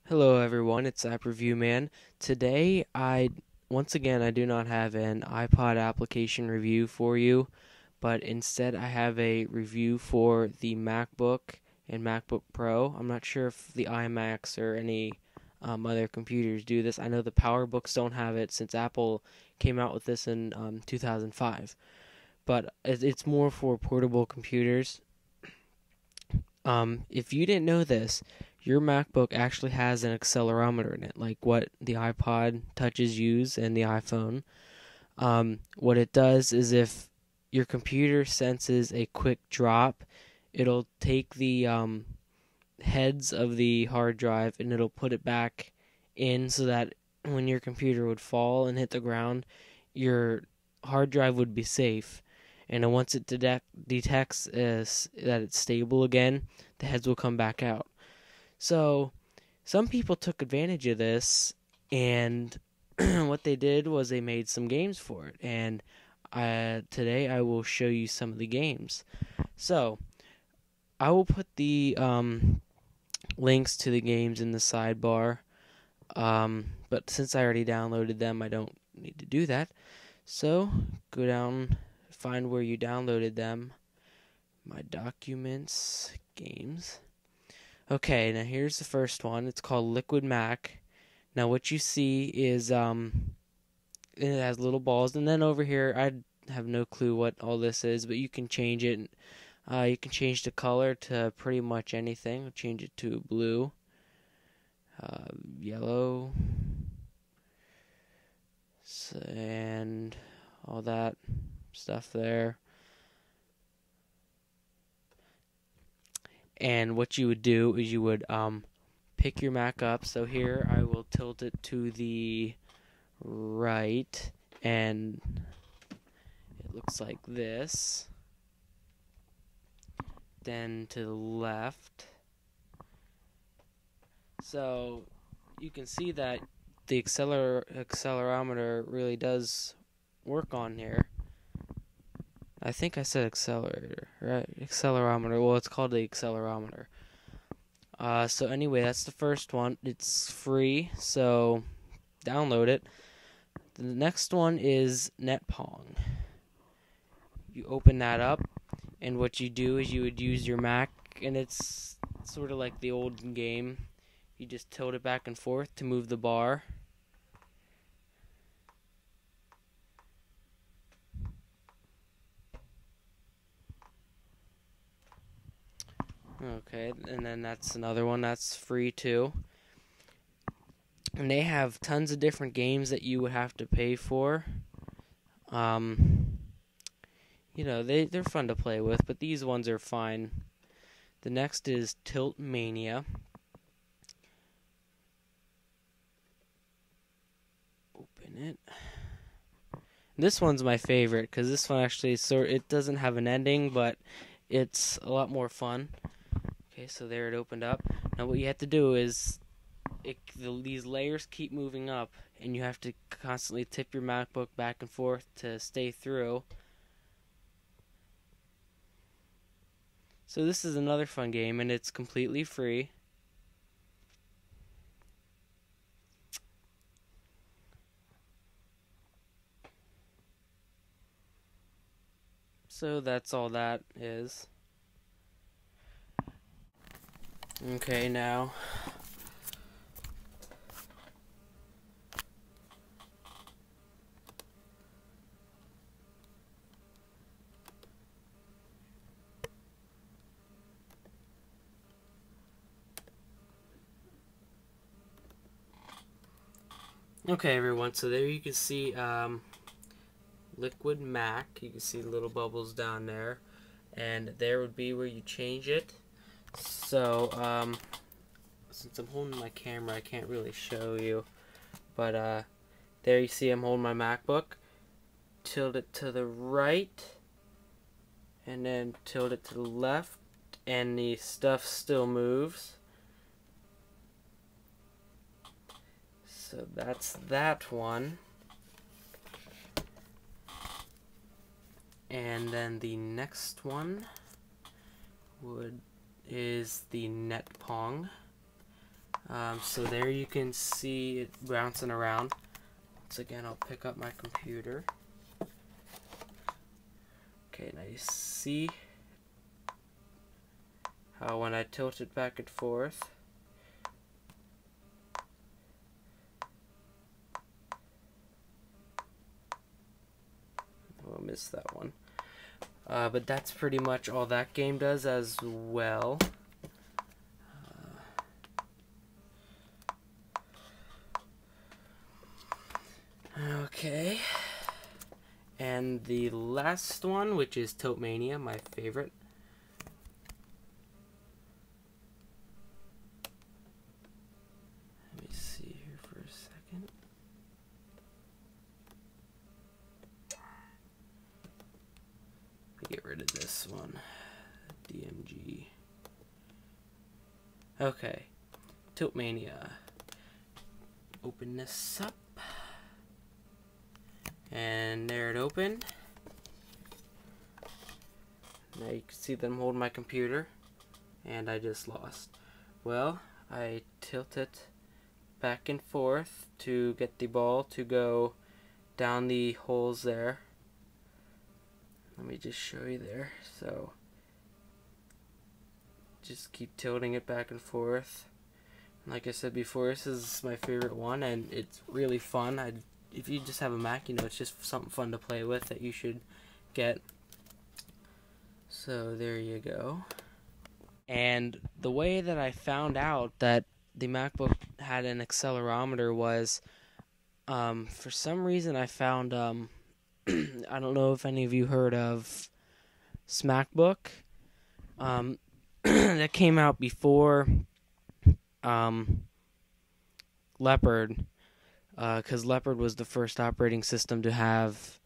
Hello everyone, it's AppReviewMan. Today, once again I do not have an iPod application review for you, but instead I have a review for the MacBook and MacBook Pro. I'm not sure if the iMacs or any other computers do this. I know the PowerBooks don't have it since Apple came out with this in 2005, but it's more for portable computers. If you didn't know this, your MacBook actually has an accelerometer in it, like what the iPod touches use and the iPhone. What it does is if your computer senses a quick drop, it'll take the heads of the hard drive and it'll put it back in so that when your computer would fall and hit the ground, your hard drive would be safe. And then once it detects that it's stable again, the heads will come back out. So some people took advantage of this, and what they did was they made some games for it. And today I will show you some of the games. So I will put the links to the games in the sidebar. But since I already downloaded them, I don't need to do that. So go down, find where you downloaded them. My documents, games. Okay, now here's the first one. It's called Liquid Mac. Now what you see is it has little balls, and then over here I have no clue what all this is, but you can change it. You can change the color to pretty much anything. I'll change it to blue, yellow, and all that stuff there. And what you would do is you would pick your Mac up. So here I will tilt it to the right, and it looks like this. Then to the left. So you can see that the accelerometer really does work on here. I think I said accelerator, right? Accelerometer. Well, it's called the accelerometer. So anyway, that's the first one. It's free, so download it. The next one is NetPong. You open that up, and what you do is you would use your Mac, and it's sort of like the old game. You just tilt it back and forth to move the bar. Okay, and then that's another one that's free too. And they have tons of different games that you would have to pay for. They're fun to play with, but these ones are fine. The next is Tilt Mania. Open it. This one's my favorite because this one actually it doesn't have an ending, but it's a lot more fun. Okay, so there it opened up. Now what you have to do is these layers keep moving up, and you have to constantly tip your MacBook back and forth to stay through. So this is another fun game, and it's completely free. So that's all that is. Okay, now okay, everyone, so there you can see Liquid Mac. You can see little bubbles down there, and there would be where you change it. So since I'm holding my camera, I can't really show you, but there you see I'm holding my MacBook. Tilt it to the right, and then tilt it to the left, and the stuff still moves. So that's that one. And then the next one is the NetPong. So there you can see it bouncing around. Once again, I'll pick up my computer. Okay, now you see how when I tilt it back and forth, oh, I missed that one. But that's pretty much all that game does as well. Okay. And the last one, which is Tiltmania, my favorite. Let me see here for a second. Let me get rid of this one. DMG. Okay. Tiltmania. Open this up. And there it opened. Now you can see that I'm holding my computer, and I just lost. Well, I tilt it back and forth to get the ball to go down the holes there. Let me just show you there. So, just keep tilting it back and forth. Like I said before, this is my favorite one, and it's really fun. If you just have a Mac, it's just something fun to play with that you should get. So there you go. And the way that I found out that the MacBook had an accelerometer was, for some reason I found, I don't know if any of you heard of Macbook. That came out before Leopard. Because Leopard was the first operating system to have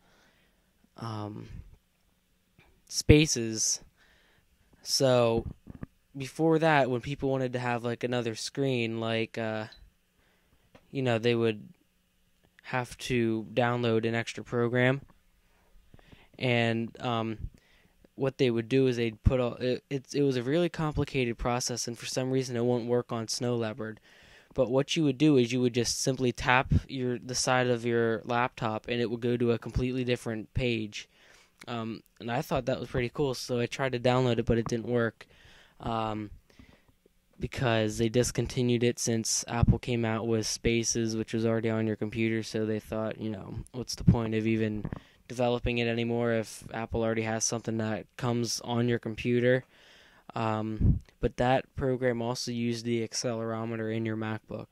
spaces. So before that, when people wanted to have like another screen, like they would have to download an extra program, and what they would do is they'd put all it was a really complicated process, and for some reason it won't work on Snow Leopard. But what you would do is you would just simply tap the side of your laptop, and it would go to a completely different page. And I thought that was pretty cool, so I tried to download it, but it didn't work because they discontinued it since Apple came out with Spaces, which was already on your computer. So they thought, what's the point of even developing it anymore if Apple already has something that comes on your computer? But that program also used the accelerometer in your MacBook.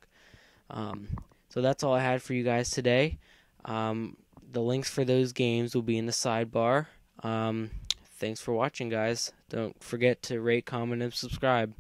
So that's all I had for you guys today. The links for those games will be in the sidebar. Thanks for watching, guys. Don't forget to rate, comment, and subscribe.